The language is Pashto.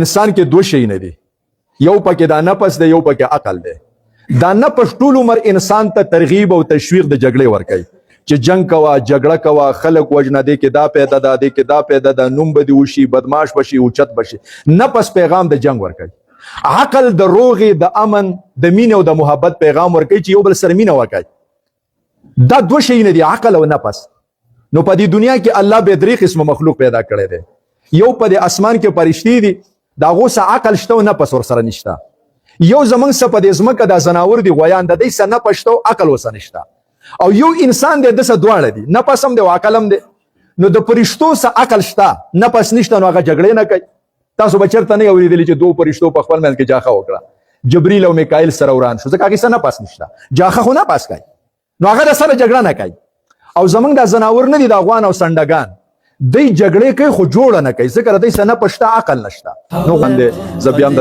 انسان کې دوه شی نه دي، یو پکې دا نفس دی، یو پکې عقل دی. دا نفس ټول عمر انسان ته ترغیب او تشویق د جګړې ورکوي چې جنگ کوا، جګړه کوا، خلک وجنه، دی کې دا پیدا ده، دی کې دا پیدا ده، نوم به دې وشي، بدماش بشي، اوچت بشي. نفس پیغام د جنگ ورکوي. عقل د روغې، د امن، د مینې او د محبت پیغام ورکوي چې یو بل سره مینه وکړي. دا دوه شی نه دي، عقل او نفس. نو په دې دنیا کې الله به درې قسم مخلوق پیدا کړی دی. یو په دې اسمان کې فرشتي دي، دا غو څه عقل شته او نفس ورسره نشته. یو زمونږ څه په دې ځمکه دا زناور دي، غویان، د دې څه نفس شته او عقل ورسره نشته. او یو انسان دی، د څه دواړه دي، نفس هم دی او عقل هم دی. نو د فرشتو څه عقل شته، نفس نشته، نو هغه جګړې نه کوي. تاسو به چېرته نه اورېدلي چې دوه فرشتو په خپل منځ کې جاخه وکړه، جبریل او میکائیل سره وران شو، ځکه هغې څه نفس نشته، جاخه خو نفس کوي، نو هغه د سره جګړه نه کوي. او زمونږ دا زناور نه دي، د افغان او سنډګان، دی جګړې کوي خو جوړه نه کوي، ځکه د دوی څه نفس شته، عقل نشته. نو زه بیا هم د